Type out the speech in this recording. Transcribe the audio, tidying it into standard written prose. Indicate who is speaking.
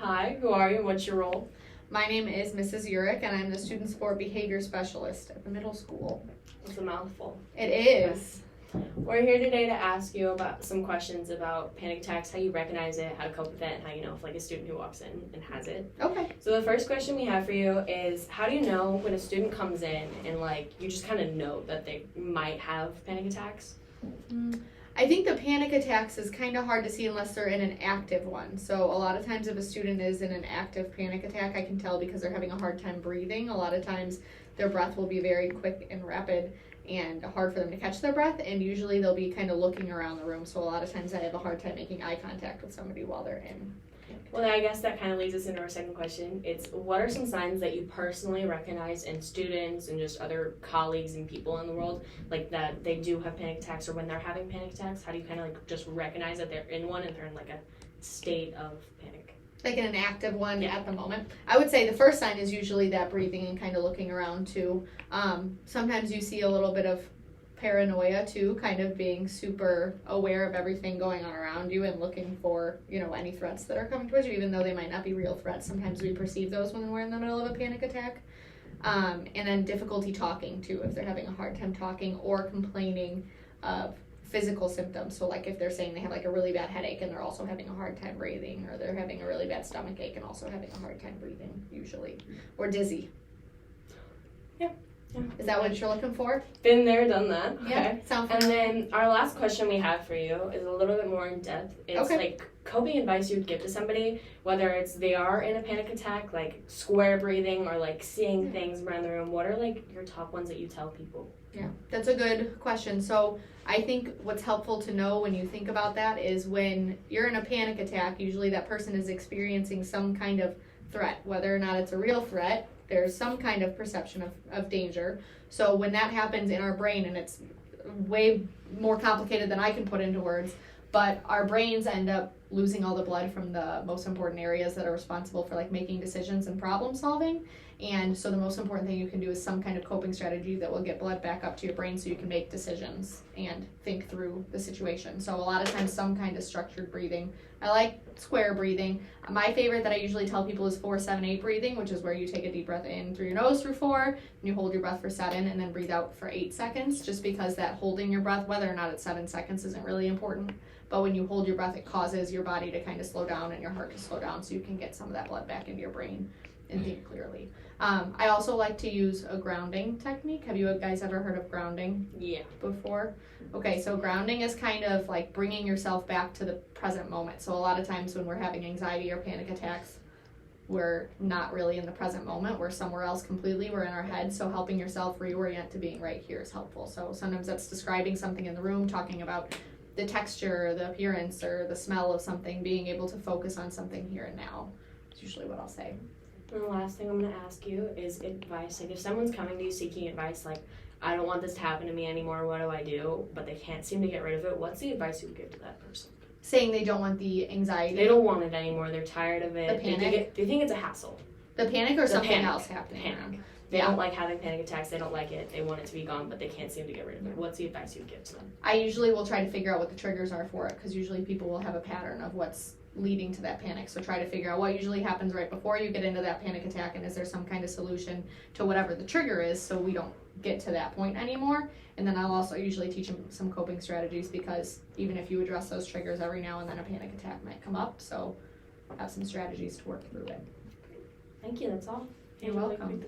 Speaker 1: Hi, who are you and what's your role?
Speaker 2: My name is Mrs. Urich, and I'm the Student Support Behavior Specialist at the middle school.
Speaker 1: It's a mouthful.
Speaker 2: It is.
Speaker 1: We're here today to ask you about some questions about panic attacks, how you recognize it, how to cope with it, and how you know if like a student who walks in and has it.
Speaker 2: Okay.
Speaker 1: So the first question we have for you is, how do you know when a student comes in and like you just kind of know that they might have panic attacks?
Speaker 2: I think the panic attacks is kind of hard to see unless they're in an active one. So a lot of times if a student is in an active panic attack, I can tell because they're having a hard time breathing. A lot of times their breath will be very quick and rapid and hard for them to catch their breath, and usually they'll be kind of looking around the room. So a lot of times I have a hard time making eye contact with somebody while they're in.
Speaker 1: Well, I guess that kind of leads us into our second question. It's, what are some signs that you personally recognize in students and just other colleagues and people in the world, like that they do have panic attacks or when they're having panic attacks? How do you kind of like just recognize that they're in one and they're in like a state of panic?
Speaker 2: Like in an active one
Speaker 1: Yeah.
Speaker 2: at the moment. I would say the first sign is usually that breathing and kind of looking around too. Sometimes you see a little bit of paranoia too, kind of being super aware of everything going on around you and looking for, any threats that are coming towards you, even though they might not be real threats. Sometimes we perceive those when we're in the middle of a panic attack. And then difficulty talking too, if they're having a hard time talking or complaining of physical symptoms. So like if they're saying they have like a really bad headache and they're also having a hard time breathing, or they're having a really bad stomach ache and also having a hard time breathing usually, or dizzy.
Speaker 1: Yeah.
Speaker 2: Is that what you're looking for?
Speaker 1: Been there, done that.
Speaker 2: Yeah.
Speaker 1: Okay.
Speaker 2: Sound
Speaker 1: And
Speaker 2: familiar?
Speaker 1: then our last question we have for you is a little bit more in depth. It's
Speaker 2: Okay.
Speaker 1: like coping advice you would give to somebody, whether it's they are in a panic attack, like square breathing or like seeing things around the room. What are like your top ones that you tell people?
Speaker 2: Yeah, that's a good question. So I think what's helpful to know when you think about that is when you're in a panic attack, usually that person is experiencing some kind of threat, whether or not it's a real threat. There's some kind of perception of danger. So when that happens in our brain, and it's way more complicated than I can put into words, but our brains end up losing all the blood from the most important areas that are responsible for like making decisions and problem solving. And so the most important thing you can do is some kind of coping strategy that will get blood back up to your brain so you can make decisions and think through the situation. So a lot of times some kind of structured breathing. I like square breathing. My favorite that I usually tell people is 4-7-8 breathing, which is where you take a deep breath in through your nose for 4, and you hold your breath for 7, and then breathe out for 8 seconds, just because that holding your breath, whether or not it's 7 seconds, isn't really important. But when you hold your breath, it causes your body to kind of slow down and your heart to slow down so you can get some of that blood back into your brain and think clearly. I also like to use a grounding technique. Have you guys ever heard of grounding?
Speaker 1: Yeah.
Speaker 2: Before? Okay, so grounding is kind of like bringing yourself back to the present moment. So a lot of times when we're having anxiety or panic attacks, we're not really in the present moment. We're somewhere else completely. We're in our head. So helping yourself reorient to being right here is helpful. So sometimes that's describing something in the room, talking about the texture, the appearance, or the smell of something, being able to focus on something here and now. It's usually what I'll say.
Speaker 1: And the last thing I'm going to ask you is advice. Like if someone's coming to you seeking advice, like, I don't want this to happen to me anymore, what do I do? But they can't seem to get rid of it. What's the advice you would give to that person?
Speaker 2: Saying they don't want the anxiety.
Speaker 1: They don't want it anymore. They're tired of it.
Speaker 2: The panic?
Speaker 1: They think it's a hassle.
Speaker 2: The panic or something
Speaker 1: panic.
Speaker 2: else happening.
Speaker 1: Panic. They don't like having panic attacks. They don't like it. They want it to be gone, but they can't seem to get rid of it. What's the advice you would give to them?
Speaker 2: I usually will try to figure out what the triggers are for it, because usually people will have a pattern of what's leading to that panic. So try to figure out what usually happens right before you get into that panic attack, and is there some kind of solution to whatever the trigger is so we don't get to that point anymore. And then I'll also usually teach them some coping strategies, because even if you address those triggers, every now and then a panic attack might come up. So have some strategies to work through it.
Speaker 1: Thank you. That's all.
Speaker 2: You're welcome.